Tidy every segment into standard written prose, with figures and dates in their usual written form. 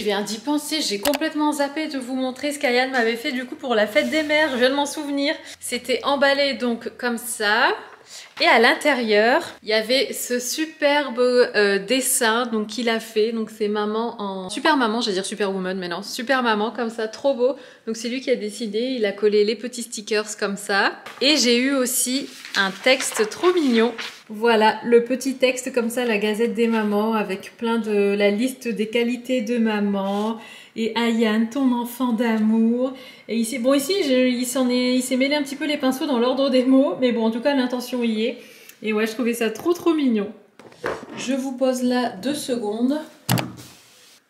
viens d'y penser, j'ai complètement zappé de vous montrer ce qu'Ayane m'avait fait du coup pour la fête des mères, je viens de m'en souvenir. C'était emballé donc comme ça. Et à l'intérieur, il y avait ce superbe dessin donc qu'il a fait. Donc c'est maman en... Super maman, j'allais dire superwoman, mais non, super maman comme ça, trop beau. Donc c'est lui qui a décidé, il a collé les petits stickers comme ça. Et j'ai eu aussi un texte trop mignon. Voilà, le petit texte comme ça, la gazette des mamans, avec plein de... la liste des qualités de maman. Et Ayane, ton enfant d'amour. Et ici, bon ici, il s'est mêlé un petit peu les pinceaux dans l'ordre des mots, mais bon, en tout cas, l'intention y est. Et ouais, je trouvais ça trop mignon. Je vous pose là 2 secondes.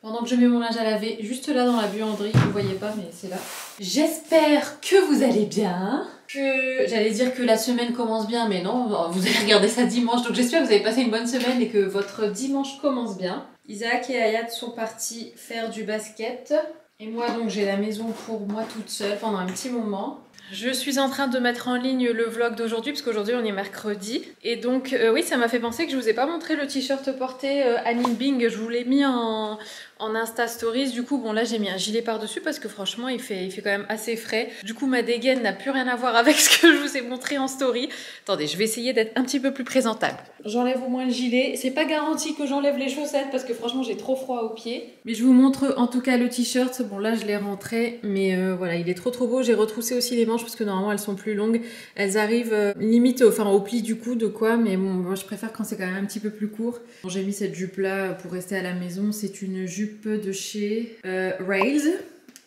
Pendant que je mets mon linge à laver, juste là dans la buanderie, vous voyez pas, mais c'est là. J'espère que vous allez bien. Que j'allais dire que la semaine commence bien, mais non, vous allez regarder ça dimanche. Donc j'espère que vous avez passé une bonne semaine et que votre dimanche commence bien. Isaac et Ayat sont partis faire du basket. Et moi donc j'ai la maison pour moi toute seule pendant un petit moment. Je suis en train de mettre en ligne le vlog d'aujourd'hui parce qu'aujourd'hui on est mercredi. Et donc oui, ça m'a fait penser que je vous ai pas montré le t-shirt porté Anine Bing. Je vous l'ai mis en Insta Stories. Du coup bon là j'ai mis un gilet par dessus parce que franchement il fait quand même assez frais. Du coup ma dégaine n'a plus rien à voir avec ce que je vous ai montré en story. Attendez, je vais essayer d'être un petit peu plus présentable. J'enlève au moins le gilet. C'est pas garanti que j'enlève les chaussettes parce que franchement j'ai trop froid aux pieds. Mais je vous montre en tout cas le t-shirt. Bon là je l'ai rentré mais voilà il est trop beau. J'ai retroussé aussi les manches parce que normalement elles sont plus longues. Elles arrivent limite au pli du coude quoi, mais bon moi je préfère quand c'est quand même un petit peu plus court. Bon, j'ai mis cette jupe là pour rester à la maison. C'est une jupe de chez Rails.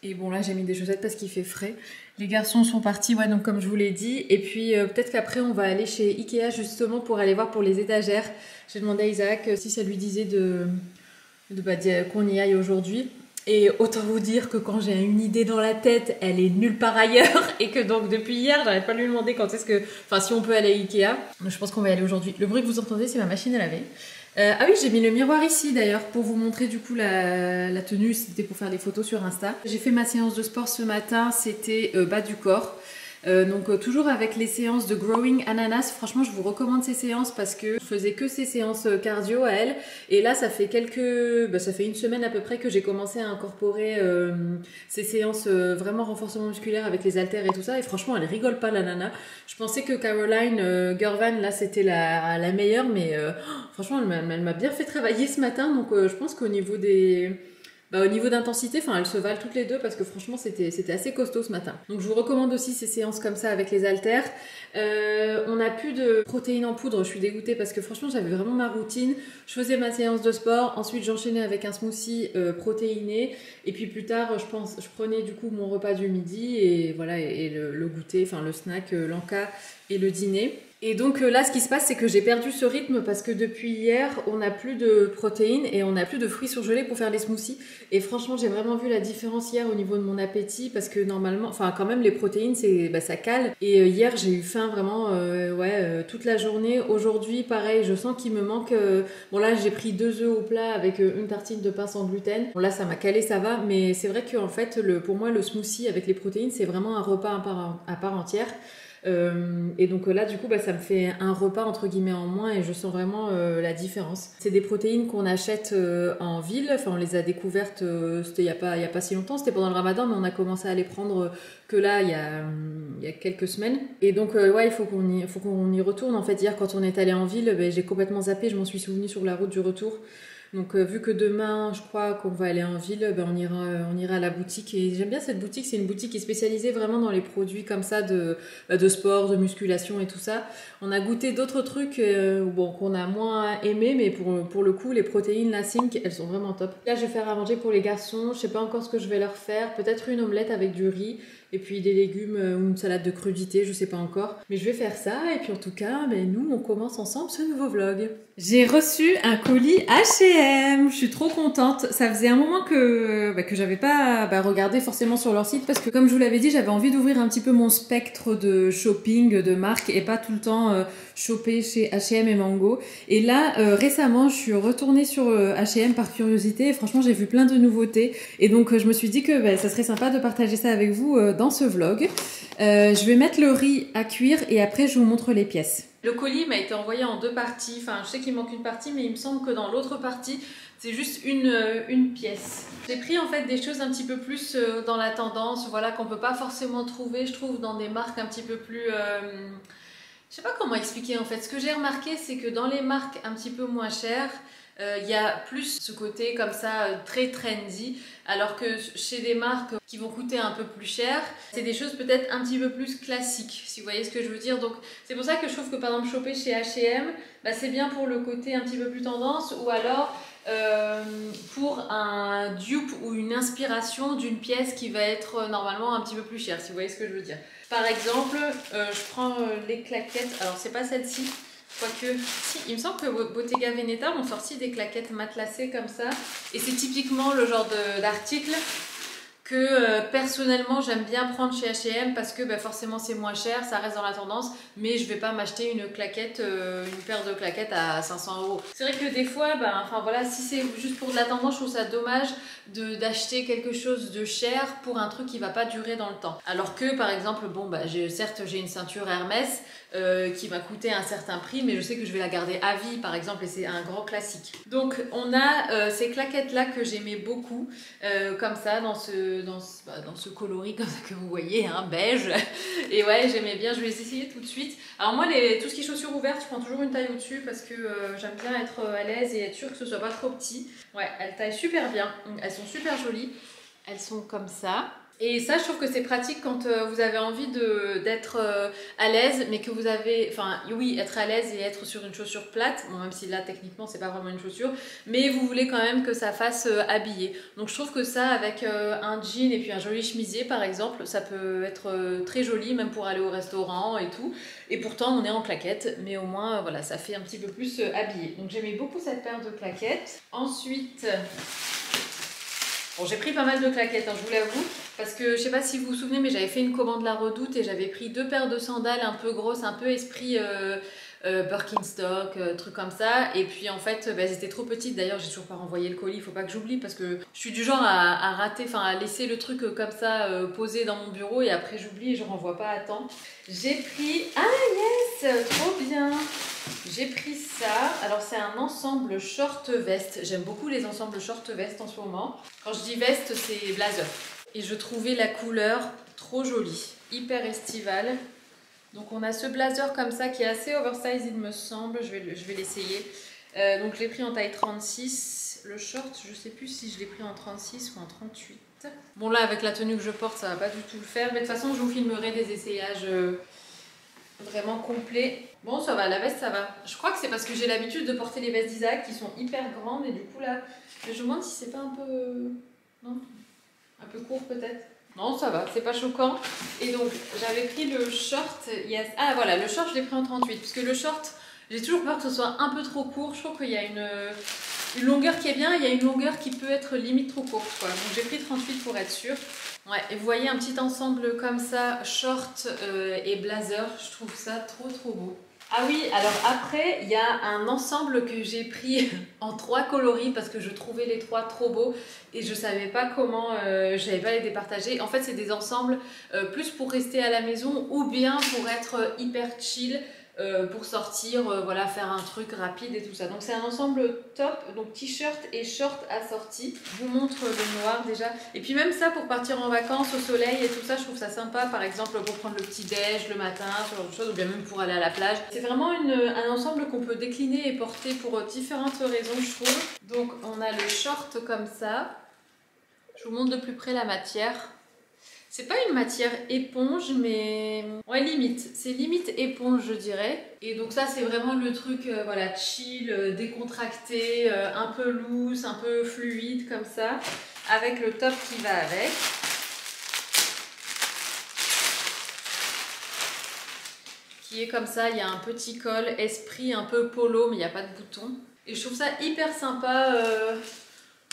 Et bon là j'ai mis des chaussettes parce qu'il fait frais. Les garçons sont partis, ouais, donc comme je vous l'ai dit. Et puis peut-être qu'après on va aller chez Ikea justement pour aller voir pour les étagères. J'ai demandé à Isaac si ça lui disait qu'on y aille aujourd'hui. Et autant vous dire que quand j'ai une idée dans la tête, elle est nulle part ailleurs. Et que donc depuis hier, j'arrête pas de lui demander quand est-ce que... Enfin si on peut aller à Ikea. Je pense qu'on va y aller aujourd'hui. Le bruit que vous entendez, c'est ma machine à laver. Ah oui, j'ai mis le miroir ici d'ailleurs pour vous montrer du coup la tenue, c'était pour faire des photos sur Insta. J'ai fait ma séance de sport ce matin, c'était bas du corps. Donc toujours avec les séances de Growing Ananas, franchement je vous recommande ces séances parce que je faisais que ces séances cardio à elle et là ça fait ça fait une semaine à peu près que j'ai commencé à incorporer ces séances vraiment renforcement musculaire avec les haltères et tout ça et franchement elle rigole pas la nana. Je pensais que Caroline Gervan là c'était la meilleure mais franchement elle m'a bien fait travailler ce matin donc je pense qu'au niveau au niveau d'intensité, enfin elles se valent toutes les deux parce que franchement c'était assez costaud ce matin. Donc je vous recommande aussi ces séances comme ça avec les haltères. On n'a plus de protéines en poudre, je suis dégoûtée parce que franchement j'avais vraiment ma routine. Je faisais ma séance de sport, ensuite j'enchaînais avec un smoothie protéiné et puis plus tard je prenais du coup mon repas du midi et voilà et le goûter, enfin le snack, l'encas et le dîner. Et donc là, ce qui se passe, c'est que j'ai perdu ce rythme parce que depuis hier, on n'a plus de protéines et on n'a plus de fruits surgelés pour faire les smoothies. Et franchement, j'ai vraiment vu la différence hier au niveau de mon appétit parce que normalement, enfin quand même, les protéines, ça cale. Et hier, j'ai eu faim vraiment toute la journée. Aujourd'hui, pareil, je sens qu'il me manque... Bon là, j'ai pris 2 œufs au plat avec une tartine de pain sans gluten. Bon là, ça m'a calé, ça va. Mais c'est vrai qu'en fait, pour moi, le smoothie avec les protéines, c'est vraiment un repas à part entière. Et donc là du coup ça me fait un repas entre guillemets en moins et je sens vraiment la différence. C'est des protéines qu'on achète en ville, enfin on les a découvertes c'était il y a pas si longtemps, c'était pendant le ramadan mais on a commencé à les prendre que là il y a quelques semaines et donc il faut qu'on y retourne en fait. Hier quand on est allé en ville j'ai complètement zappé, je m'en suis souvenu sur la route du retour. Donc vu que demain je crois qu'on va aller en ville, on ira à la boutique et j'aime bien cette boutique, c'est une boutique qui est spécialisée vraiment dans les produits comme ça de sport, de musculation et tout ça. On a goûté d'autres trucs qu'on a moins aimé mais pour le coup les protéines, la zinc, elles sont vraiment top. Là je vais faire à manger pour les garçons, je sais pas encore ce que je vais leur faire, peut-être une omelette avec du riz et puis des légumes ou une salade de crudité, je sais pas encore. Mais je vais faire ça et puis en tout cas, nous on commence ensemble ce nouveau vlog. J'ai reçu un colis H&M, je suis trop contente. Ça faisait un moment que j'avais pas regardé forcément sur leur site parce que comme je vous l'avais dit, j'avais envie d'ouvrir un petit peu mon spectre de shopping, de marque et pas tout le temps shopper chez H&M et Mango. Et là, récemment, je suis retournée sur H&M par curiosité et franchement, j'ai vu plein de nouveautés. Et donc, je me suis dit que ça serait sympa de partager ça avec vous dans ce vlog. Je vais mettre le riz à cuire et après, je vous montre les pièces. Le colis m'a été envoyé en 2 parties. Enfin, je sais qu'il manque une partie, mais il me semble que dans l'autre partie, C'est juste une pièce. J'ai pris en fait des choses un petit peu plus dans la tendance, voilà, qu'on peut pas forcément trouver, je trouve, dans des marques un petit peu plus... je sais pas comment expliquer en fait. Ce que j'ai remarqué, c'est que dans les marques un petit peu moins chères, il y a plus ce côté comme ça très trendy, alors que chez des marques qui vont coûter un peu plus cher, c'est des choses peut-être un petit peu plus classiques, si vous voyez ce que je veux dire. Donc c'est pour ça que je trouve que par exemple choper chez H&M, bah, c'est bien pour le côté un petit peu plus tendance, ou alors pour un dupe ou une inspiration d'une pièce qui va être normalement un petit peu plus chère, si vous voyez ce que je veux dire. Par exemple, je prends les claquettes, alors c'est pas celle-ci, quoique, si, il me semble que Bottega Veneta ont sorti des claquettes matelassées comme ça. Et c'est typiquement le genre d'article que personnellement j'aime bien prendre chez H&M parce que forcément c'est moins cher, ça reste dans la tendance, mais je vais pas m'acheter une claquette, une paire de claquettes à 500 €. C'est vrai que des fois, enfin voilà, si c'est juste pour de la tendance, je trouve ça dommage d'acheter quelque chose de cher pour un truc qui va pas durer dans le temps. Alors que par exemple, bon certes j'ai une ceinture Hermès qui m'a coûté un certain prix, mais je sais que je vais la garder à vie par exemple, et c'est un grand classique. Donc on a ces claquettes là que j'aimais beaucoup, comme ça dans ce coloris comme ça que vous voyez, hein, beige. Et ouais, j'aimais bien, je vais les essayer tout de suite. Alors moi, tout ce qui est chaussures ouvertes, je prends toujours une taille au-dessus parce que j'aime bien être à l'aise et être sûre que ce soit pas trop petit. Ouais, elles taillent super bien, elles sont super jolies. Elles sont comme ça. Et ça, je trouve que c'est pratique quand vous avez envie d'être à l'aise, mais que vous avez... Enfin, oui, être à l'aise et être sur une chaussure plate, bon, même si là, techniquement, c'est pas vraiment une chaussure, mais vous voulez quand même que ça fasse habillé. Donc, je trouve que ça, avec un jean et puis un joli chemisier, par exemple, ça peut être très joli, même pour aller au restaurant et tout. Et pourtant, on est en claquettes, mais au moins, voilà, ça fait un petit peu plus habillé. Donc, j'aimais beaucoup cette paire de claquettes. Ensuite... Bon, j'ai pris pas mal de claquettes, hein, je vous l'avoue, parce que je sais pas si vous vous souvenez, mais j'avais fait une commande La Redoute et j'avais pris 2 paires de sandales un peu grosses, un peu esprit Birkenstock, truc comme ça. Et puis en fait, elles étaient trop petites. D'ailleurs, j'ai toujours pas renvoyé le colis, il faut pas que j'oublie parce que je suis du genre à rater, enfin à laisser le truc comme ça posé dans mon bureau et après j'oublie et je renvoie pas à temps. J'ai pris... Ah yes, trop bien. J'ai pris ça, alors c'est un ensemble short-veste, j'aime beaucoup les ensembles short-veste en ce moment. Quand je dis veste, c'est blazer. Et je trouvais la couleur trop jolie, hyper estivale. Donc on a ce blazer comme ça qui est assez oversize il me semble, je vais l'essayer. Donc je l'ai pris en taille 36, le short je sais plus si je l'ai pris en 36 ou en 38. Bon là avec la tenue que je porte ça va pas du tout le faire, mais de toute façon je vous filmerai des essayages... vraiment complet. Bon, ça va, la veste, ça va. Je crois que c'est parce que j'ai l'habitude de porter les vestes d'Isaac qui sont hyper grandes et du coup là, je me demande si c'est pas un peu... Non, un peu court peut-être. Non, ça va, c'est pas choquant. Et donc, j'avais pris le short... Yes. Ah voilà, le short, je l'ai pris en 38. Parce que le short, j'ai toujours peur que ce soit un peu trop court. Je trouve qu'il y a une longueur qui est bien, il y a une longueur qui peut être limite trop courte, quoi. Donc j'ai pris 38 pour être sûre. Ouais, et vous voyez un petit ensemble comme ça, short et blazer, je trouve ça trop beau. Ah oui, alors après, il y a un ensemble que j'ai pris en 3 coloris parce que je trouvais les 3 trop beaux et je savais pas comment, je savais pas les départager. En fait, c'est des ensembles plus pour rester à la maison ou bien pour être hyper chill. Pour sortir, voilà, faire un truc rapide et tout ça. Donc c'est un ensemble top, donc t-shirt et short assortis. Je vous montre le noir déjà. Et puis même ça pour partir en vacances au soleil et tout ça, je trouve ça sympa. Par exemple pour prendre le petit déj le matin, ce genre de choses, ou bien même pour aller à la plage. C'est vraiment un ensemble qu'on peut décliner et porter pour différentes raisons, je trouve. Donc on a le short comme ça. Je vous montre de plus près la matière. C'est pas une matière éponge, mais... Ouais, limite. C'est limite éponge, je dirais. Et donc ça, c'est vraiment le truc, voilà, chill, décontracté, un peu loose, un peu fluide, comme ça. Avec le top qui va avec. Qui est comme ça, il y a un petit col, esprit un peu polo, mais il n'y a pas de bouton. Et je trouve ça hyper sympa,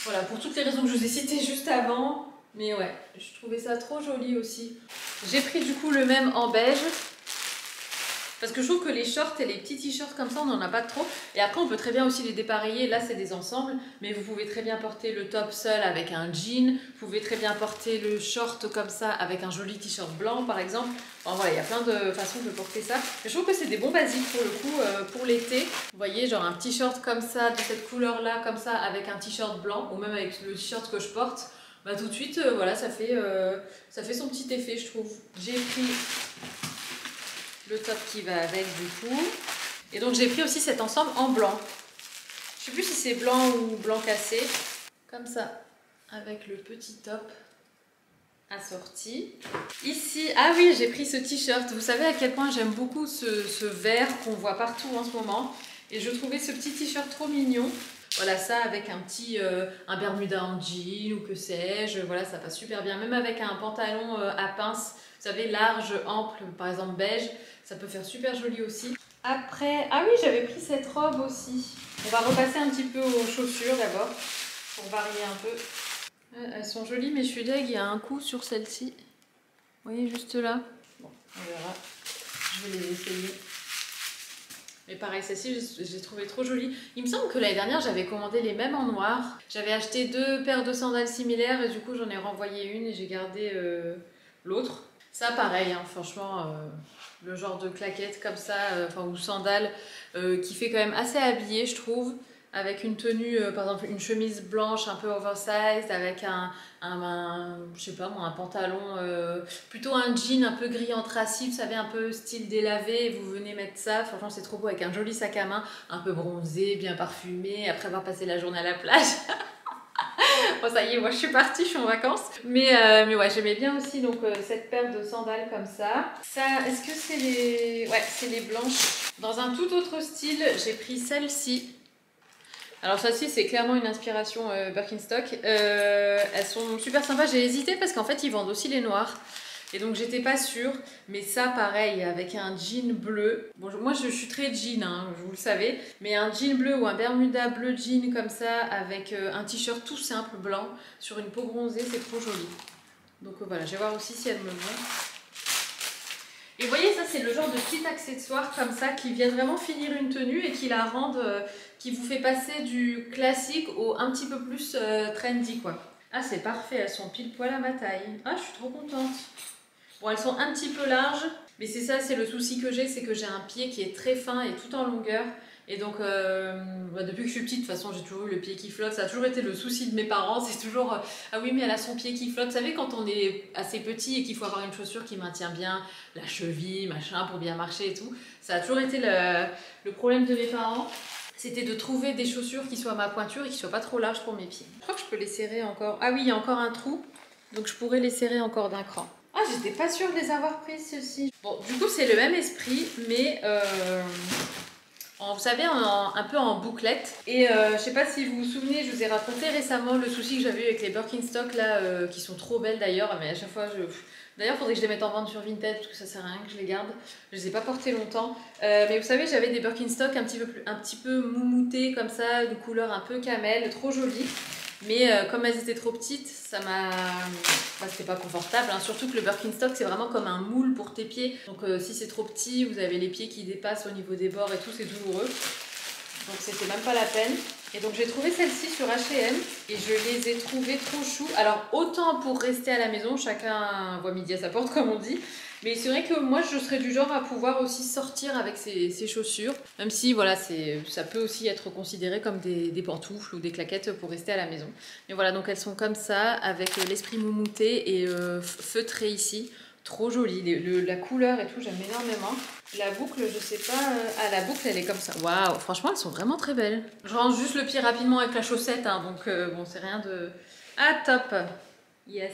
voilà, pour toutes les raisons que je vous ai citées juste avant. Mais ouais, je trouvais ça trop joli aussi. J'ai pris du coup le même en beige. Parce que je trouve que les shorts et les petits t-shirts comme ça, on n'en a pas trop. Et après, on peut très bien aussi les dépareiller. Là, c'est des ensembles, mais vous pouvez très bien porter le top seul avec un jean. Vous pouvez très bien porter le short comme ça avec un joli t-shirt blanc, par exemple. Enfin, voilà, il y a plein de façons de porter ça. Mais je trouve que c'est des bons basiques pour le coup, pour l'été. Vous voyez, genre un t-shirt comme ça, de cette couleur-là, comme ça, avec un t-shirt blanc, ou même avec le t-shirt que je porte. Bah, tout de suite, voilà, ça fait son petit effet, je trouve. J'ai pris le top qui va avec du coup. Et donc j'ai pris aussi cet ensemble en blanc. Je sais plus si c'est blanc ou blanc cassé. Comme ça, avec le petit top assorti. Ici, ah oui, j'ai pris ce t-shirt. Vous savez à quel point j'aime beaucoup ce vert qu'on voit partout en ce moment. Et je trouvais ce petit t-shirt trop mignon. Voilà, ça avec un bermuda en jean ou que sais-je. Voilà, ça passe super bien. Même avec un pantalon à pince, vous savez, large, ample, par exemple beige. Ça peut faire super joli aussi. Après, ah oui, j'avais pris cette robe aussi. On va repasser un petit peu aux chaussures d'abord, pour varier un peu. Elles sont jolies, mais je suis deg, il y a un coup sur celle-ci. Vous voyez, juste là. Bon, on verra. Je vais les essayer. Mais pareil, celle-ci, je l'ai trouvée trop jolie. Il me semble que l'année dernière, j'avais commandé les mêmes en noir. J'avais acheté 2 paires de sandales similaires et du coup, j'en ai renvoyé une et j'ai gardé l'autre. Ça, pareil, hein, franchement, le genre de claquette comme ça, ou sandales, qui fait quand même assez habillé, je trouve. Avec une tenue, par exemple une chemise blanche un peu oversized, avec je sais pas moi, un pantalon, plutôt un jean un peu gris anthracite, vous savez, un peu style délavé, et vous venez mettre ça, franchement c'est trop beau, avec un joli sac à main, un peu bronzé, bien parfumé, après avoir passé la journée à la plage. Bon ça y est, moi je suis partie, je suis en vacances. Mais ouais, j'aimais bien aussi donc cette paire de sandales comme ça. Ça, est-ce que c'est les... Ouais, c'est les blanches. Dans un tout autre style, j'ai pris celle-ci. Alors celle-ci c'est clairement une inspiration Birkenstock. Elles sont super sympas, j'ai hésité parce qu'en fait ils vendent aussi les noirs. Et donc j'étais pas sûre, mais ça pareil, avec un jean bleu. Bon, moi je suis très jean, hein, vous le savez, mais un jean bleu ou un bermuda bleu jean comme ça, avec un t-shirt tout simple blanc, sur une peau bronzée, c'est trop joli. Donc voilà, je vais voir aussi si elles me vont. Et vous voyez, ça c'est le genre de petit accessoire comme ça qui vient vraiment finir une tenue et qui la rendent, qui vous fait passer du classique au un petit peu plus trendy quoi. Ah c'est parfait, elles sont pile poil à ma taille. Ah je suis trop contente. Bon, elles sont un petit peu larges, mais c'est ça, c'est le souci que j'ai, c'est que j'ai un pied qui est très fin et tout en longueur. Et donc, depuis que je suis petite, de toute façon, j'ai toujours eu le pied qui flotte. Ça a toujours été le souci de mes parents. C'est toujours, ah oui, mais elle a son pied qui flotte. Vous savez, quand on est assez petit et qu'il faut avoir une chaussure qui maintient bien la cheville, machin, pour bien marcher et tout. Ça a toujours été le problème de mes parents. C'était de trouver des chaussures qui soient à ma pointure et qui soient pas trop larges pour mes pieds. Je crois que je peux les serrer encore. Ah oui, il y a encore un trou. Donc, je pourrais les serrer encore d'un cran. Ah, j'étais pas sûre de les avoir prises, ceux-ci. Bon, du coup, c'est le même esprit, mais vous savez, un peu en bouclette. Et je sais pas si vous vous souvenez, je vous ai raconté récemment le souci que j'avais eu avec les Birkenstock, là, qui sont trop belles d'ailleurs, mais à chaque fois, D'ailleurs, il faudrait que je les mette en vente sur Vinted, parce que ça sert à rien que je les garde. Je les ai pas portées longtemps. Mais vous savez, j'avais des Birkenstock un petit peu moumoutés, comme ça, de couleur un peu camel, trop jolies. Mais comme elles étaient trop petites, ça m'a... c'était pas confortable, hein. Surtout que le Birkenstock c'est vraiment comme un moule pour tes pieds. Donc si c'est trop petit, vous avez les pieds qui dépassent au niveau des bords et tout, c'est douloureux. Donc c'était même pas la peine. Et donc j'ai trouvé celle-ci sur H&M et je les ai trouvées trop chou. Alors autant pour rester à la maison, chacun voit midi à sa porte comme on dit. Mais c'est vrai que moi je serais du genre à pouvoir aussi sortir avec ces chaussures. Même si voilà, ça peut aussi être considéré comme des pantoufles ou des claquettes pour rester à la maison. Mais voilà, donc elles sont comme ça avec l'esprit moumouté et feutré ici. Trop jolie, la couleur et tout, j'aime énormément. La boucle, je sais pas... Ah, la boucle, elle est comme ça. Waouh, franchement, elles sont vraiment très belles. Je range juste le pied rapidement avec la chaussette, hein, donc bon, c'est rien de... Ah, top. Yes.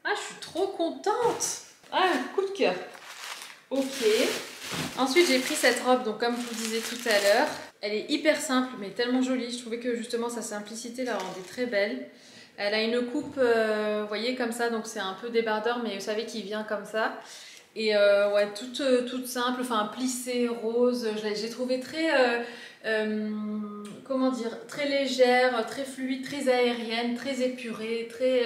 Ah, je suis trop contente. Ah, coup de cœur. Ok. Ensuite, j'ai pris cette robe, donc comme je vous disais tout à l'heure. Elle est hyper simple, mais tellement jolie. Je trouvais que justement, sa simplicité la rendait très belle. Elle a une coupe, vous voyez, comme ça, donc c'est un peu débardeur, mais vous savez qu'il vient comme ça. Et ouais, toute simple, enfin plissée, rose. J'ai trouvé très, comment dire, très légère, très fluide, très aérienne, très épurée, très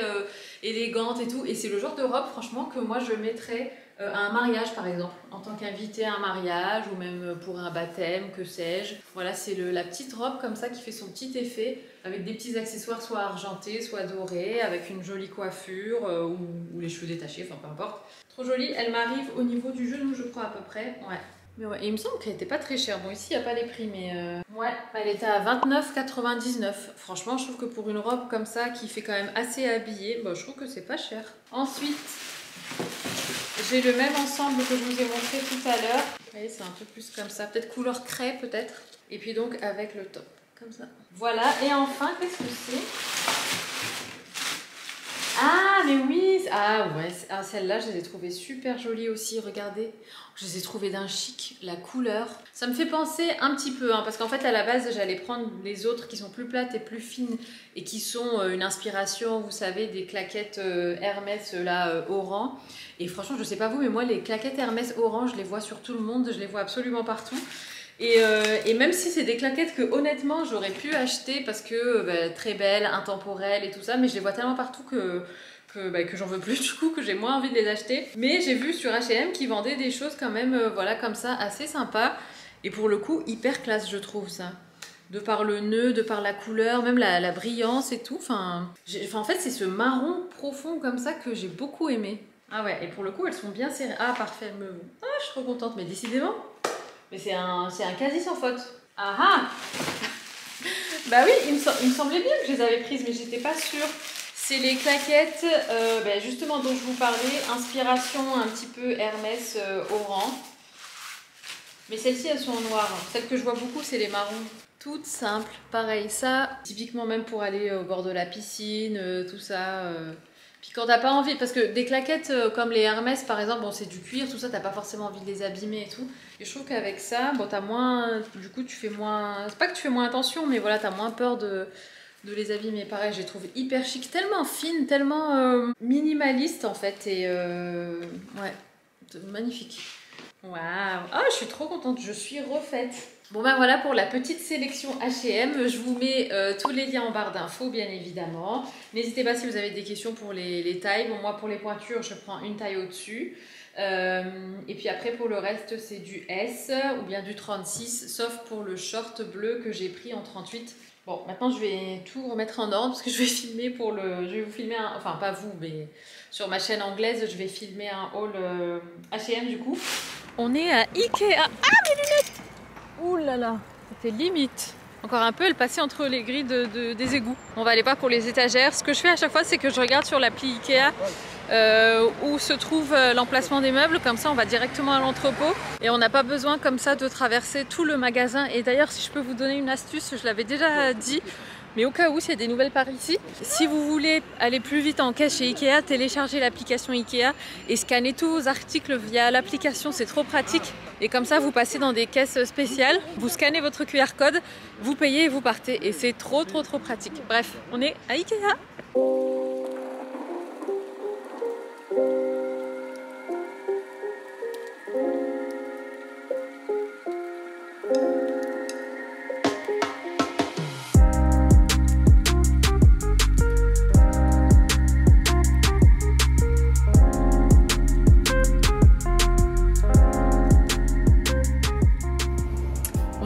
élégante et tout. Et c'est le genre de robe, franchement, que moi je mettrais à un mariage par exemple, en tant qu'invité à un mariage ou même pour un baptême, que sais-je. Voilà, c'est la petite robe comme ça qui fait son petit effet avec des petits accessoires soit argentés, soit dorés, avec une jolie coiffure ou les cheveux détachés, enfin peu importe. Trop jolie, elle m'arrive au niveau du genou je crois à peu près, ouais. Mais ouais, et il me semble qu'elle n'était pas très chère. Bon, ici, il n'y a pas les prix, mais ouais, elle était à 29,99 €. Franchement, je trouve que pour une robe comme ça, qui fait quand même assez habillée, bah, je trouve que c'est pas cher. Ensuite, j'ai le même ensemble que je vous ai montré tout à l'heure. Vous voyez, c'est un peu plus comme ça. Peut-être couleur craie, peut-être. Et puis donc, avec le top, comme ça. Voilà, et enfin, qu'est-ce que c'est ? Ah, mais oui! Ah ouais, celles-là, je les ai trouvées super jolies aussi, regardez. Je les ai trouvées d'un chic, la couleur. Ça me fait penser un petit peu, hein, parce qu'en fait, à la base, j'allais prendre les autres qui sont plus plates et plus fines et qui sont une inspiration, vous savez, des claquettes Hermès, là, Oran. Et franchement, je sais pas vous, mais moi, les claquettes Hermès Oran, je les vois sur tout le monde, je les vois absolument partout. Et même si c'est des claquettes que honnêtement j'aurais pu acheter parce que très belles, intemporelles et tout ça, mais je les vois tellement partout que j'en veux plus du coup, que j'ai moins envie de les acheter. Mais j'ai vu sur H&M qu'ils vendaient des choses quand même, voilà, comme ça, assez sympa. Et pour le coup, hyper classe je trouve ça. De par le nœud, de par la couleur, même la brillance et tout. Enfin, en fait c'est ce marron profond comme ça que j'ai beaucoup aimé. Ah ouais, et pour le coup elles sont bien serrées. Ah parfait, ah je suis trop contente, mais décidément. Mais c'est un quasi sans faute. Ah ah. Bah oui, il me semblait bien que je les avais prises, mais j'étais pas sûre. C'est les claquettes, justement dont je vous parlais, inspiration un petit peu Hermès Oran. Mais celles-ci, elles sont en noir. Celles que je vois beaucoup, c'est les marrons. Toutes simples, pareil. Ça, typiquement même pour aller au bord de la piscine, tout ça. Puis quand t'as pas envie, parce que des claquettes comme les Hermès par exemple, bon c'est du cuir, tout ça, t'as pas forcément envie de les abîmer et tout. Et je trouve qu'avec ça, bon t'as moins, du coup tu fais moins, c'est pas que tu fais moins attention, mais voilà, t'as moins peur de les abîmer. Pareil, je les trouve hyper chic, tellement fines, tellement minimaliste en fait, et ouais, magnifique. Waouh, ah je suis trop contente, je suis refaite. Bon ben voilà pour la petite sélection H&M, je vous mets tous les liens en barre d'infos bien évidemment. N'hésitez pas si vous avez des questions pour les tailles. Bon moi pour les pointures je prends une taille au-dessus. Et puis après pour le reste c'est du S ou bien du 36, sauf pour le short bleu que j'ai pris en 38. Bon maintenant je vais tout remettre en ordre parce que je vais filmer je vais vous filmer enfin pas vous mais sur ma chaîne anglaise je vais filmer un haul H&M du coup. On est à Ikea. Ah mes lunettes! Ouh là là, c'était limite. Encore un peu, elle passait entre les grilles des égouts. On va aller voir pour les étagères. Ce que je fais à chaque fois, c'est que je regarde sur l'appli Ikea où se trouve l'emplacement des meubles. Comme ça, on va directement à l'entrepôt. Et on n'a pas besoin comme ça de traverser tout le magasin. Et d'ailleurs, si je peux vous donner une astuce, je l'avais déjà dit. Mais au cas où, s'il y a des nouvelles par ici, si vous voulez aller plus vite en caisse chez Ikea, téléchargez l'application Ikea et scannez tous vos articles via l'application, c'est trop pratique. Et comme ça, vous passez dans des caisses spéciales, vous scannez votre QR code, vous payez et vous partez. Et c'est trop pratique. Bref, on est à Ikea.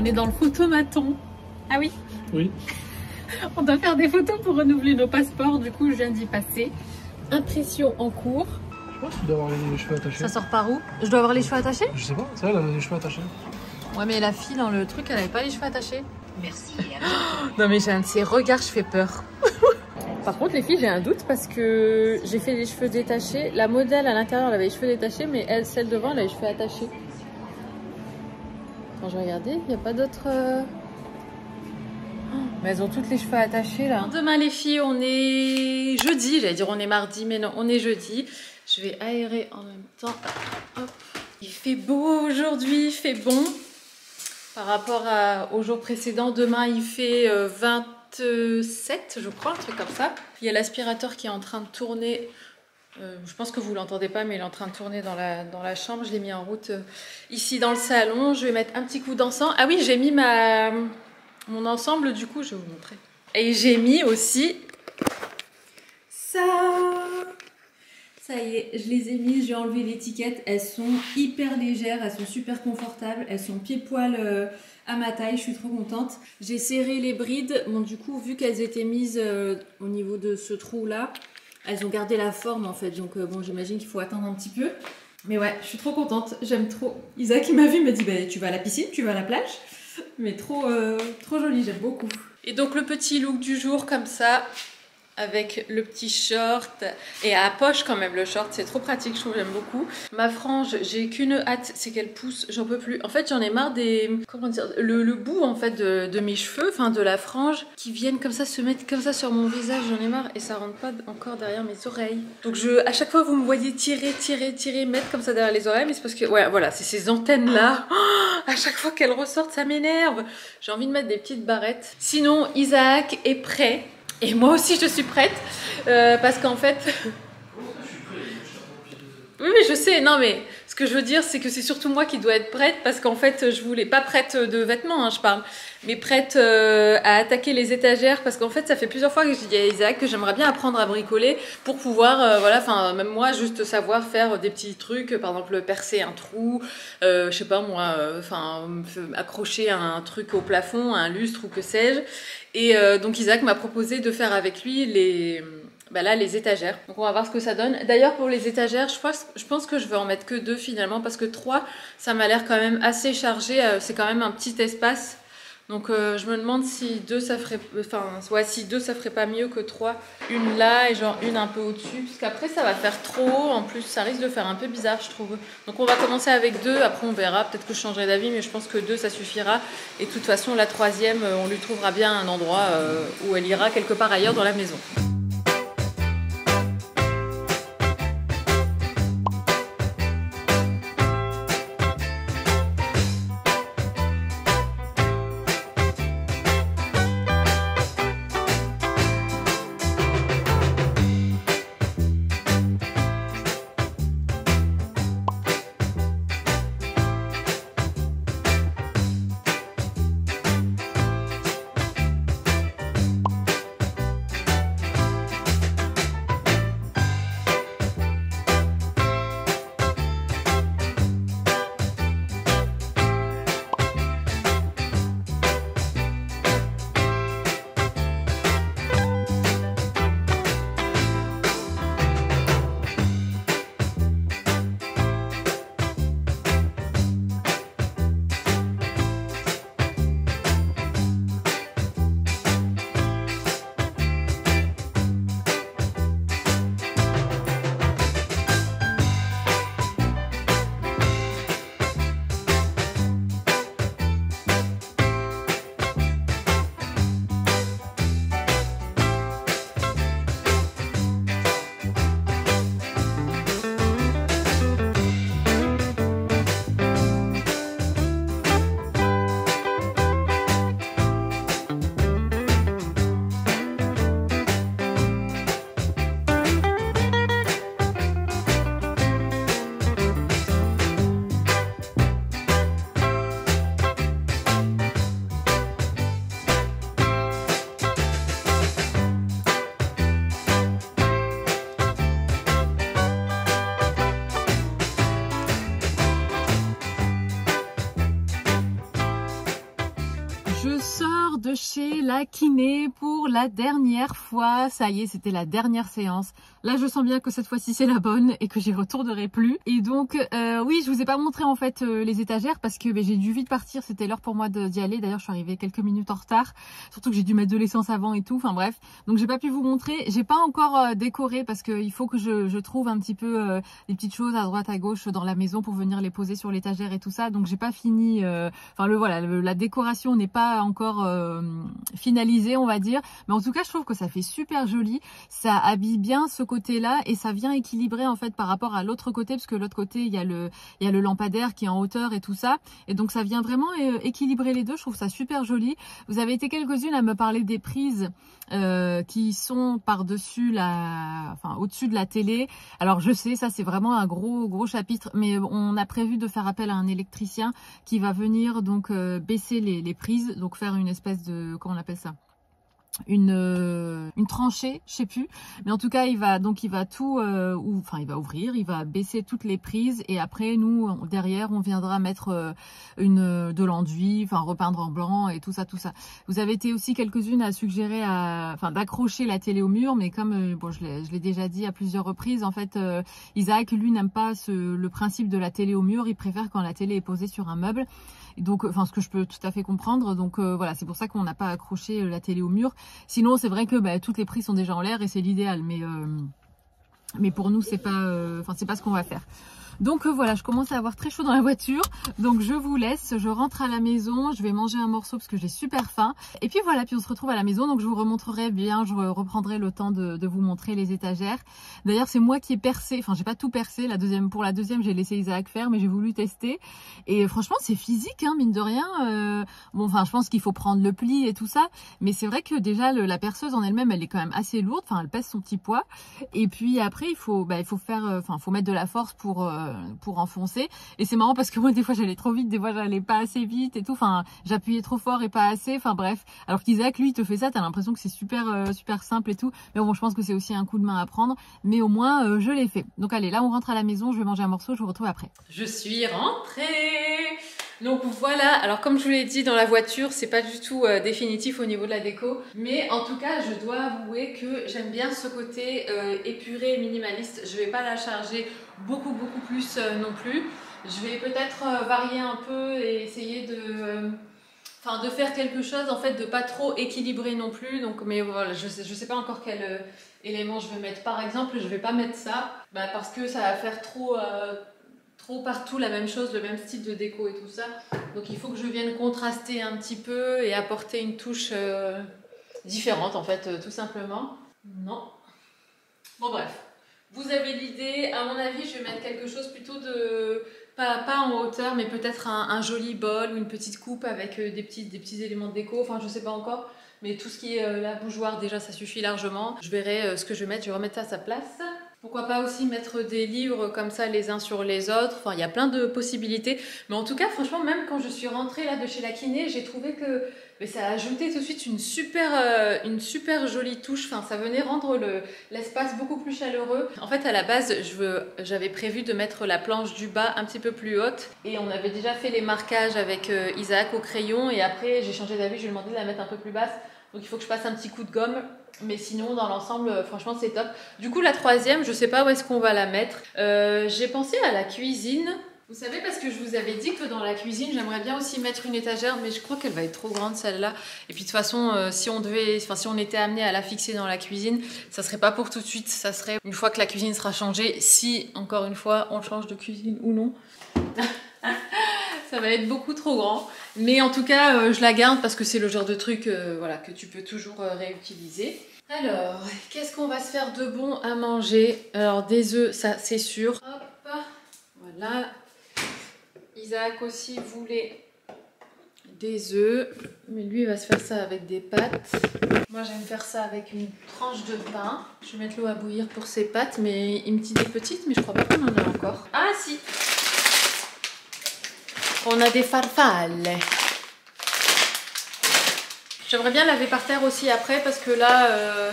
On est dans le photomaton. Ah oui? Oui. On doit faire des photos pour renouveler nos passeports. Du coup, je viens d'y passer. Impression en cours. Je pense que tu dois avoir les cheveux attachés. Ça sort par où? Je dois avoir les cheveux attachés? Je sais pas, c'est vrai, elle a les cheveux attachés. Ouais, mais la fille dans le truc, elle avait pas les cheveux attachés. Merci. Non, mais j'ai un de ces regards, je fais peur. Par contre, les filles, j'ai un doute parce que j'ai fait les cheveux détachés. La modèle à l'intérieur, elle avait les cheveux détachés, mais elle, celle devant, elle a les cheveux attachés. Quand je regardais, il n'y a pas d'autres... Mais elles ont toutes les cheveux attachés là. Demain les filles, on est jeudi. J'allais dire on est mardi, mais non, on est jeudi. Je vais aérer en même temps. Hop. Il fait beau aujourd'hui, il fait bon. Par rapport au jour précédent, demain il fait 27, je crois, un truc comme ça. Il y a l'aspirateur qui est en train de tourner. Je pense que vous l'entendez pas, mais il est en train de tourner dans la chambre. Je l'ai mis en route ici dans le salon. Je vais mettre un petit coup d'encens. Ah oui, j'ai mis mon ensemble, du coup, je vais vous montrer. Et j'ai mis aussi ça. Ça y est, je les ai mises, j'ai enlevé l'étiquette. Elles sont hyper légères, elles sont super confortables, elles sont pile-poil à ma taille, je suis trop contente. J'ai serré les brides. Bon, du coup, vu qu'elles étaient mises au niveau de ce trou-là, elles ont gardé la forme en fait. Donc bon, j'imagine qu'il faut attendre un petit peu. Mais ouais, je suis trop contente, j'aime trop. Isaac, il m'a vu, il m'a dit bah, tu vas à la piscine, tu vas à la plage. Mais trop joli, j'aime beaucoup. Et donc le petit look du jour comme ça, avec le petit short et à poche quand même le short, c'est trop pratique, je trouve, j'aime beaucoup. Ma frange, j'ai qu'une hâte, c'est qu'elle pousse, j'en peux plus. En fait, j'en ai marre des, comment dire, le bout en fait de mes cheveux, enfin de la frange, qui viennent comme ça se mettre comme ça sur mon visage, j'en ai marre et ça rentre pas encore derrière mes oreilles. Donc à chaque fois vous me voyez tirer, mettre comme ça derrière les oreilles, mais c'est parce que, ouais, voilà, c'est ces antennes là. À chaque fois qu'elles ressortent, ça m'énerve. J'ai envie de mettre des petites barrettes. Sinon, Isaac est prêt. Et moi aussi je suis prête, parce qu'en fait... Oui, mais je sais, non mais ce que je veux dire c'est que c'est surtout moi qui dois être prête, parce qu'en fait je voulais, pas prête de vêtements hein, je parle, mais prête à attaquer les étagères, parce qu'en fait ça fait plusieurs fois que je dis à Isaac que j'aimerais bien apprendre à bricoler pour pouvoir, voilà, enfin même moi juste savoir faire des petits trucs, par exemple percer un trou, je sais pas moi, enfin accrocher un truc au plafond, un lustre ou que sais-je. Et donc Isaac m'a proposé de faire avec lui les étagères. Donc on va voir ce que ça donne. D'ailleurs pour les étagères, je pense que je vais en mettre que 2 finalement, parce que 3 ça m'a l'air quand même assez chargé, c'est quand même un petit espace. Donc je me demande si 2 ça ferait, enfin ouais, si 2 ça ferait pas mieux que 3. Une là et genre une un peu au-dessus, parce qu'après ça va faire trop haut, en plus ça risque de faire un peu bizarre je trouve. Donc on va commencer avec 2, après on verra, peut-être que je changerai d'avis, mais je pense que 2 ça suffira. Et de toute façon la 3e, on lui trouvera bien un endroit où elle ira quelque part ailleurs dans la maison. Je sors de chez la kiné pour la dernière fois. Ça y est, c'était la dernière séance. Là, je sens bien que cette fois-ci, c'est la bonne et que j'y retournerai plus. Et donc, oui, je vous ai pas montré en fait les étagères parce que j'ai dû vite partir. C'était l'heure pour moi d'y aller. D'ailleurs, je suis arrivée quelques minutes en retard. Surtout que j'ai dû mettre de l'essence avant et tout. Enfin bref, donc j'ai pas pu vous montrer. J'ai pas encore décoré parce qu'il faut que je trouve un petit peu des petites choses à droite à gauche dans la maison pour venir les poser sur l'étagère et tout ça. Donc j'ai pas fini. Enfin la décoration n'est pas encore finalisée, on va dire. Mais en tout cas, je trouve que ça fait super joli. Ça habille bien ce côté-là et ça vient équilibrer en fait par rapport à l'autre côté, parce que l'autre côté il y a le lampadaire qui est en hauteur et tout ça. Et donc ça vient vraiment équilibrer les deux. Je trouve ça super joli. Vous avez été quelques-unes à me parler des prises qui sont par-dessus au-dessus de la télé. Alors je sais, ça c'est vraiment un gros chapitre, mais on a prévu de faire appel à un électricien qui va venir donc baisser les prises, donc faire une espèce de, comment on appelle ça, une tranchée, je sais plus, mais en tout cas il va tout il va ouvrir, il va baisser toutes les prises et après nous derrière on viendra mettre de l'enduit, enfin repeindre en blanc et tout ça. Vous avez été aussi quelques-unes à suggérer d'accrocher la télé au mur, mais comme bon je l'ai déjà dit à plusieurs reprises, en fait Isaac lui n'aime pas le principe de la télé au mur, il préfère quand la télé est posée sur un meuble. Donc, enfin, ce que je peux tout à fait comprendre. Donc voilà, c'est pour ça qu'on n'a pas accroché la télé au mur. Sinon, c'est vrai que toutes les prises sont déjà en l'air et c'est l'idéal. Mais pour nous, c'est pas ce qu'on va faire. Donc voilà, je commence à avoir très chaud dans la voiture. Donc je vous laisse, je rentre à la maison, je vais manger un morceau parce que j'ai super faim. Et puis voilà, puis on se retrouve à la maison. Donc je vous remontrerai bien, je reprendrai le temps de vous montrer les étagères. D'ailleurs, c'est moi qui ai percé, enfin j'ai pas tout percé. Pour la deuxième, j'ai laissé Isaac faire, mais j'ai voulu tester. Et franchement, c'est physique, hein, mine de rien. Bon, enfin, je pense qu'il faut prendre le pli et tout ça. Mais c'est vrai que déjà, la perceuse en elle-même, elle est quand même assez lourde. Enfin, elle pèse son petit poids. Et puis après, il faut mettre de la force pour enfoncer. Et c'est marrant parce que moi des fois j'allais trop vite, des fois j'allais pas assez vite et tout, enfin j'appuyais trop fort et pas assez, enfin bref. Alors qu'Isaac lui il te fait ça, t'as l'impression que c'est super simple et tout, mais bon je pense que c'est aussi un coup de main à prendre, mais au moins je l'ai fait. Donc allez, là on rentre à la maison, je vais manger un morceau, je vous retrouve après. Je suis rentrée. Donc voilà, alors comme je vous l'ai dit dans la voiture, c'est pas du tout définitif au niveau de la déco, mais en tout cas je dois avouer que j'aime bien ce côté épuré, minimaliste. Je vais pas la charger beaucoup plus non plus. Je vais peut-être varier un peu et essayer de faire quelque chose en fait de pas trop équilibré non plus. Donc mais voilà, je sais pas encore quel élément je vais mettre. Par exemple, je vais pas mettre ça parce que ça va faire trop partout la même chose, le même style de déco et tout ça. Donc il faut que je vienne contraster un petit peu et apporter une touche différente en fait, tout simplement. Non. Bon bref, vous avez l'idée. À mon avis, je vais mettre quelque chose plutôt de... Pas en hauteur, mais peut-être un joli bol ou une petite coupe avec des petits éléments de déco. Enfin, je sais pas encore. Mais tout ce qui est la bougeoire, déjà, ça suffit largement. Je verrai ce que je vais mettre. Je vais remettre ça à sa place. Pourquoi pas aussi mettre des livres comme ça les uns sur les autres. Enfin, il y a plein de possibilités. Mais en tout cas, franchement, même quand je suis rentrée là de chez la kiné, j'ai trouvé que ça a ajouté tout de suite une super jolie touche. Enfin, ça venait rendre l'espace beaucoup plus chaleureux. En fait, à la base, j'avais prévu de mettre la planche du bas un petit peu plus haute. Et on avait déjà fait les marquages avec Isaac au crayon. Et après, j'ai changé d'avis, je lui ai demandé de la mettre un peu plus basse. Donc il faut que je passe un petit coup de gomme. Mais sinon, dans l'ensemble, franchement, c'est top. Du coup, la troisième, je sais pas où est-ce qu'on va la mettre. J'ai pensé à la cuisine. Vous savez, parce que je vous avais dit que dans la cuisine, j'aimerais bien aussi mettre une étagère, mais je crois qu'elle va être trop grande, celle-là. Et puis, de toute façon, si on était amené à la fixer dans la cuisine, ça serait pas pour tout de suite. Ça serait une fois que la cuisine sera changée, si, encore une fois, on change de cuisine ou non. Ça va être beaucoup trop grand. Mais en tout cas, je la garde parce que c'est le genre de truc que tu peux toujours réutiliser. Alors, qu'est-ce qu'on va se faire de bon à manger? Alors, des œufs, ça c'est sûr. Hop, voilà. Isaac aussi voulait des œufs. Mais lui, il va se faire ça avec des pâtes. Moi, j'aime faire ça avec une tranche de pain. Je vais mettre l'eau à bouillir pour ses pâtes. Mais il me dit des petites, mais je crois pas qu'on en a encore. Ah, si! On a des farfalle. J'aimerais bien laver par terre aussi après parce que là,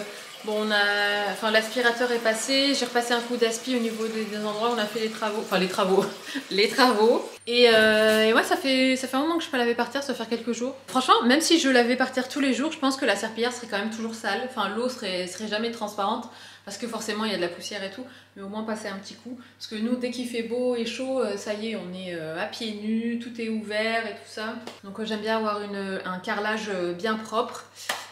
l'aspirateur est passé. J'ai repassé un coup d'aspi au niveau des endroits où on a fait les travaux. Enfin, les travaux. Les travaux. Et ouais, ça fait un moment que je peux laver par terre, ça fait faire quelques jours. Franchement, même si je lavais par terre tous les jours, je pense que la serpillière serait quand même toujours sale. Enfin, l'eau serait jamais transparente. Parce que forcément il y a de la poussière et tout, mais au moins passer un petit coup. Parce que nous, dès qu'il fait beau et chaud, ça y est, on est à pieds nus, tout est ouvert et tout ça. Donc j'aime bien avoir un carrelage bien propre.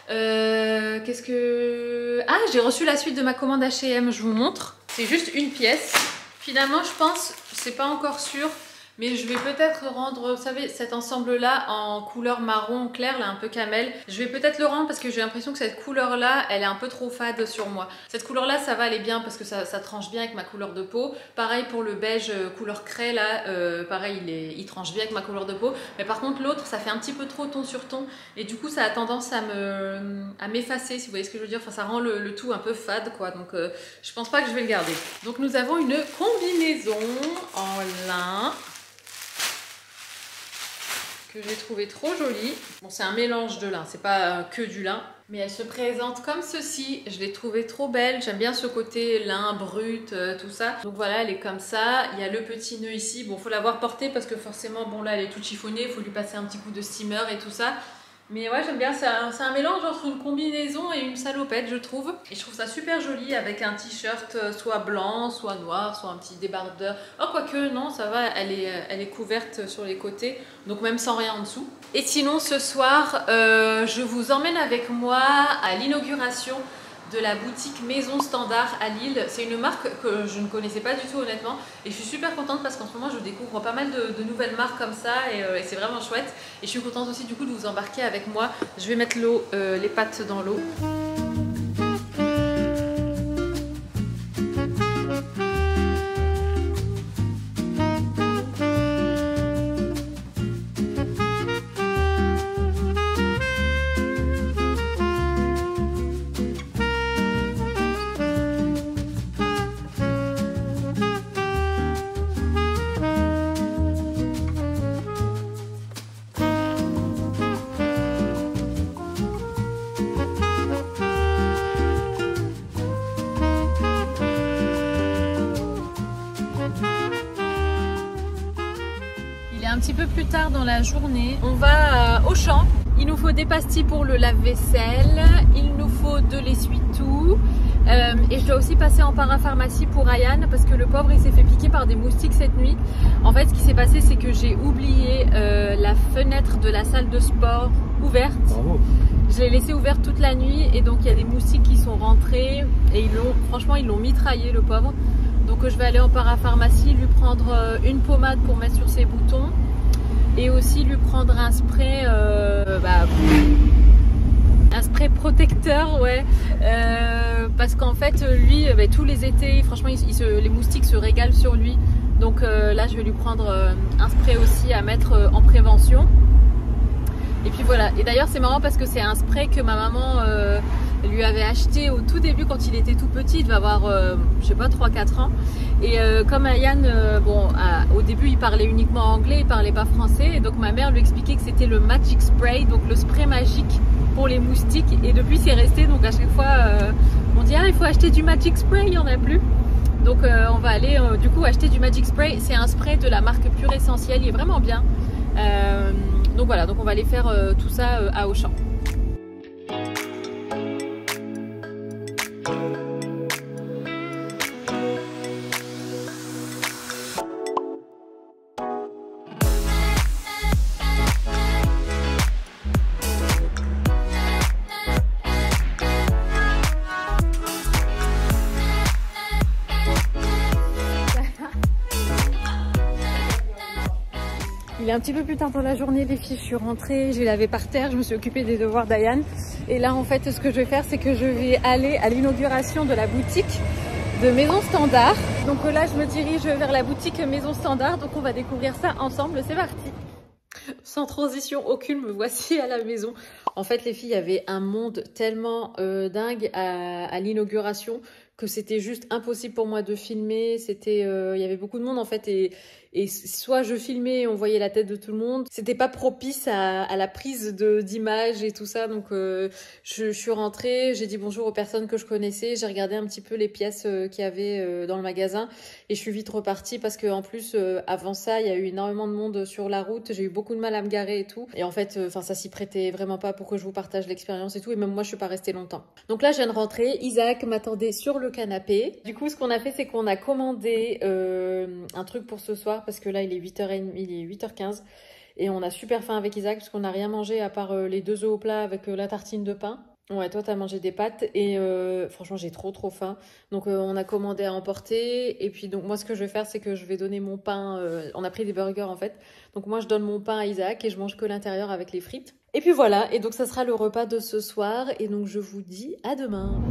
Qu'est-ce que... Ah, j'ai reçu la suite de ma commande H&M, je vous montre. C'est juste une pièce. Finalement, je pense, c'est pas encore sûr, mais je vais peut-être rendre, vous savez, cet ensemble-là en couleur marron clair, là, un peu camel. Je vais peut-être le rendre parce que j'ai l'impression que cette couleur-là, elle est un peu trop fade sur moi. Cette couleur-là, ça va aller bien parce que ça tranche bien avec ma couleur de peau. Pareil pour le beige couleur craie, là, pareil, il tranche bien avec ma couleur de peau. Mais par contre, l'autre, ça fait un petit peu trop ton sur ton. Et du coup, ça a tendance à m'effacer, si vous voyez ce que je veux dire. Enfin, ça rend le tout un peu fade, quoi. Donc, je pense pas que je vais le garder. Donc, nous avons une combinaison en lin. que j'ai trouvé trop jolie. Bon, c'est un mélange de lin, c'est pas que du lin. Mais elle se présente comme ceci. Je l'ai trouvée trop belle. J'aime bien ce côté lin brut, tout ça. Donc voilà, elle est comme ça. Il y a le petit nœud ici. Bon, faut l'avoir portée parce que forcément, bon là, elle est toute chiffonnée. Il faut lui passer un petit coup de steamer et tout ça. Mais ouais, j'aime bien. C'est un mélange entre une combinaison et une salopette, je trouve. Et je trouve ça super joli avec un t-shirt soit blanc, soit noir, soit un petit débardeur. Oh, quoique, non, ça va. Elle est couverte sur les côtés. Donc même sans rien en dessous. Et sinon, ce soir, je vous emmène avec moi à l'inauguration de la boutique Maison Standard à Lille. C'est une marque que je ne connaissais pas du tout honnêtement et je suis super contente parce qu'en ce moment je découvre pas mal de nouvelles marques comme ça et c'est vraiment chouette. Et je suis contente aussi du coup de vous embarquer avec moi. Je vais mettre l'eau, les pattes dans l'eau. Un petit peu plus tard dans la journée, on va au champ. Il nous faut des pastilles pour le lave-vaisselle, il nous faut de l'essuie-tout et je dois aussi passer en parapharmacie pour Ryan parce que le pauvre il s'est fait piquer par des moustiques cette nuit. En fait, ce qui s'est passé, c'est que j'ai oublié la fenêtre de la salle de sport ouverte. Bravo. Je l'ai laissée ouverte toute la nuit et donc il y a des moustiques qui sont rentrés et franchement ils l'ont mitraillé le pauvre. Donc je vais aller en parapharmacie, lui prendre une pommade pour mettre sur ses boutons et aussi lui prendre un spray, un spray protecteur, ouais, parce qu'en fait lui, tous les étés, franchement, les moustiques se régalent sur lui. Donc là, je vais lui prendre un spray aussi à mettre en prévention. Et puis voilà. Et d'ailleurs, c'est marrant parce que c'est un spray que ma maman lui avait acheté au tout début quand il était tout petit. Il devait avoir, je sais pas, 3-4 ans. Et comme Yann, au début, il parlait uniquement anglais, il parlait pas français. Et donc ma mère lui expliquait que c'était le Magic Spray, donc le spray magique pour les moustiques. Et depuis, c'est resté. Donc à chaque fois, on dit il faut acheter du Magic Spray, il y en a plus. Donc on va aller du coup acheter du Magic Spray. C'est un spray de la marque Pure Essentiel. Il est vraiment bien. Donc voilà, donc on va aller faire tout ça à Auchan. Il est un petit peu plus tard dans la journée, les filles, je suis rentrée, j'ai lavé par terre, je me suis occupée des devoirs d'Ayan. Et là, en fait, ce que je vais faire, c'est que je vais aller à l'inauguration de la boutique de Maison Standard. Donc là, je me dirige vers la boutique Maison Standard, donc on va découvrir ça ensemble, c'est parti. Sans transition aucune, me voici à la maison. En fait, les filles, il y avait un monde tellement dingue à l'inauguration que c'était juste impossible pour moi de filmer. C'était, il y avait beaucoup de monde en fait et soit je filmais et on voyait la tête de tout le monde. C'était pas propice à la prise d'images et tout ça. Donc je suis rentrée, j'ai dit bonjour aux personnes que je connaissais, j'ai regardé un petit peu les pièces qu'il y avait dans le magasin et je suis vite repartie parce que en plus avant ça il y a eu énormément de monde sur la route. J'ai eu beaucoup de mal à me garer et tout. Et en fait, ça s'y prêtait vraiment pas pour que je vous partage l'expérience et tout. Et même moi, je suis pas restée longtemps. Donc là, je viens de rentrer. Isaac m'attendait sur le canapé. Du coup, ce qu'on a fait, c'est qu'on a commandé un truc pour ce soir parce que là, il est 8h30, il est 8h15. Et on a super faim avec Isaac parce qu'on n'a rien mangé à part les 2 œufs au plat avec la tartine de pain. Ouais, toi, t'as mangé des pâtes et franchement, j'ai trop faim. Donc, on a commandé à emporter. Et puis, donc, moi, ce que je vais faire, c'est que je vais donner mon pain. On a pris des burgers, en fait. Donc, moi, je donne mon pain à Isaac et je mange que l'intérieur avec les frites. Et puis, voilà. Et donc, ça sera le repas de ce soir. Et donc, je vous dis à demain.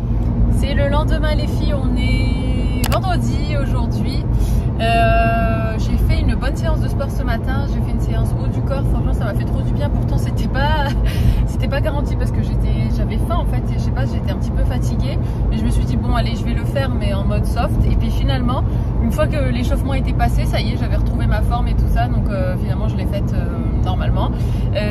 C'est le lendemain, les filles. On est vendredi aujourd'hui. J'ai fait une bonne séance de sport ce matin. J'ai fait une séance haut du corps. Franchement, ça m'a fait trop du bien. Pourtant, c'était pas garanti parce que j'avais faim en fait. Et je sais pas, j'étais un petit peu fatiguée. Mais je me suis dit bon, allez, je vais le faire, mais en mode soft. Et puis finalement, une fois que l'échauffement était passé, ça y est, j'avais retrouvé ma forme et tout ça. Donc finalement, je l'ai faite normalement.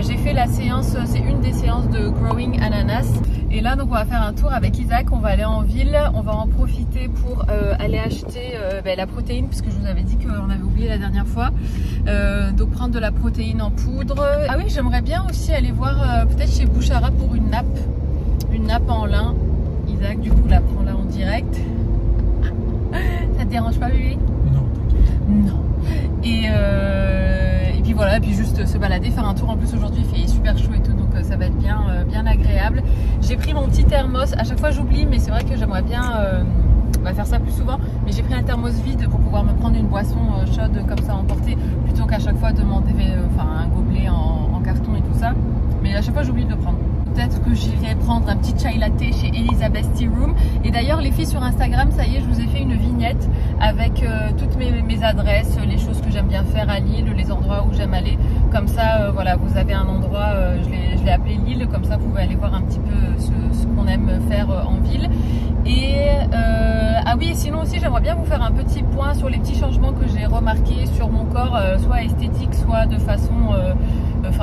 J'ai fait la séance, c'est une des séances de Growing Ananas. Et là, donc on va faire un tour avec Isaac. On va aller en ville. On va en profiter pour aller acheter la protéine, puisque je vous avais dit qu'on avait oublié la dernière fois. Donc prendre de la protéine en poudre. Ah oui, j'aimerais bien aussi aller voir peut-être chez Bouchara pour une nappe en lin. Isaac, du coup, là, prends-la en direct. Ça te dérange pas, bébé? Non. Et puis voilà, et puis juste se balader, faire un tour. En plus aujourd'hui il fait super chaud et tout, donc ça va être bien agréable. J'ai pris mon petit thermos, à chaque fois j'oublie, mais c'est vrai que j'aimerais bien faire ça plus souvent. Mais j'ai pris un thermos vide pour pouvoir me prendre une boisson chaude comme ça à emporter, plutôt qu'à chaque fois demander un gobelet en carton et tout ça. Mais à chaque fois j'oublie de le prendre. Peut-être que j'irai prendre un petit chai latte chez Elizabeth Tea Room. Et d'ailleurs les filles sur Instagram, ça y est, je vous ai fait une vignette avec toutes mes adresses, les choses que j'aime bien faire à Lille, les endroits où j'aime aller. Comme ça, voilà, vous avez un endroit, je l'ai appelé Lille, comme ça vous pouvez aller voir un petit peu ce qu'on aime faire en ville. Et ah oui, et sinon aussi j'aimerais bien vous faire un petit point sur les petits changements que j'ai remarqués sur mon corps, soit esthétique, soit de façon...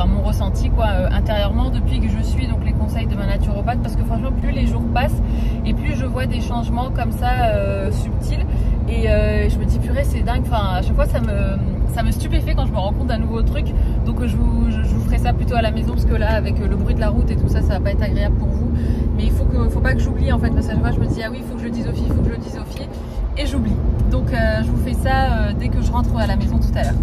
mon ressenti intérieurement depuis que je suis donc les conseils de ma naturopathe, parce que franchement plus les jours passent et plus je vois des changements comme ça subtils et je me dis purée c'est dingue, à chaque fois ça me stupéfait quand je me rends compte d'un nouveau truc. Donc je vous ferai ça plutôt à la maison, parce que là avec le bruit de la route et tout ça, ça va pas être agréable pour vous, mais il faut pas que j'oublie en fait, parce que à chaque fois je me dis ah oui il faut que je le dise aux filles, et j'oublie. Donc je vous fais ça dès que je rentre à la maison tout à l'heure.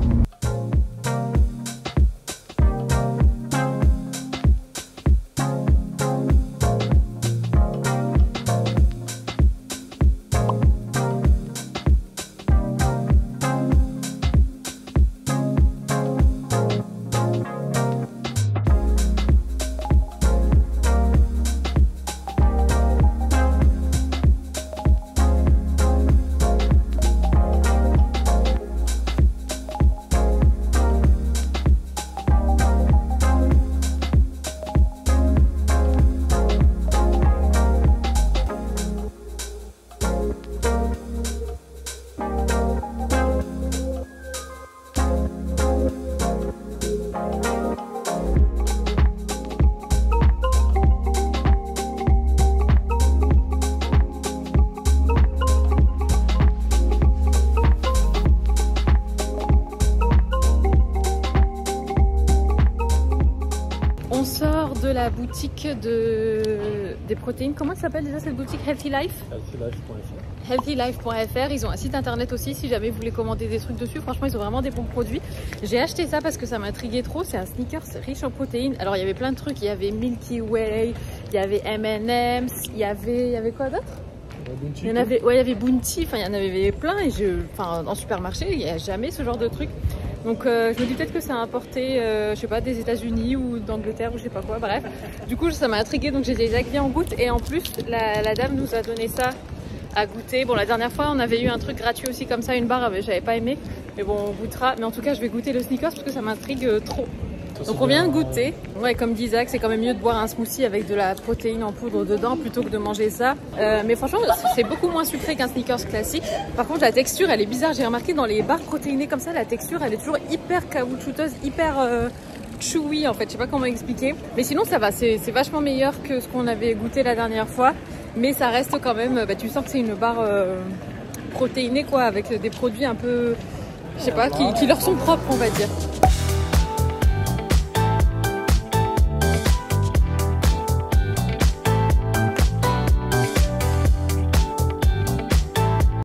De la boutique des protéines. Comment ça s'appelle déjà cette boutique? Healthy Life? Healthylife.fr. Ils ont un site internet aussi si jamais vous voulez commander des trucs dessus. Franchement, ils ont vraiment des bons produits. J'ai acheté ça parce que ça m'intriguait trop. C'est un sneakers riche en protéines. Alors, il y avait plein de trucs. Il y avait Milky Way, il y avait M&M's, il y avait quoi d'autre? Il y avait Bounty, il y en avait plein. Et en supermarché, il n'y a jamais ce genre de truc. Donc je me dis peut-être que c'est importé, je sais pas, des États-Unis ou d'Angleterre ou je sais pas quoi, bref. Du coup ça m'a intriguée, donc j'ai dit Isaac viens on goûte. Et en plus la dame nous a donné ça à goûter. Bon, la dernière fois on avait eu un truc gratuit aussi comme ça, une barre, mais j'avais pas aimé. Mais bon, on goûtera. Mais en tout cas je vais goûter le sneakers parce que ça m'intrigue trop. Donc on vient de goûter. Ouais, comme dit Isaac, c'est quand même mieux de boire un smoothie avec de la protéine en poudre dedans plutôt que de manger ça. Mais franchement, c'est beaucoup moins sucré qu'un sneakers classique. Par contre, la texture, elle est bizarre. J'ai remarqué dans les barres protéinées comme ça, la texture, elle est toujours hyper caoutchouteuse, hyper chewy en fait. Je sais pas comment expliquer. Mais sinon, ça va. C'est vachement meilleur que ce qu'on avait goûté la dernière fois. Mais ça reste quand même, tu sens que c'est une barre protéinée quoi, avec des produits un peu, je sais pas, qui leur sont propres, on va dire.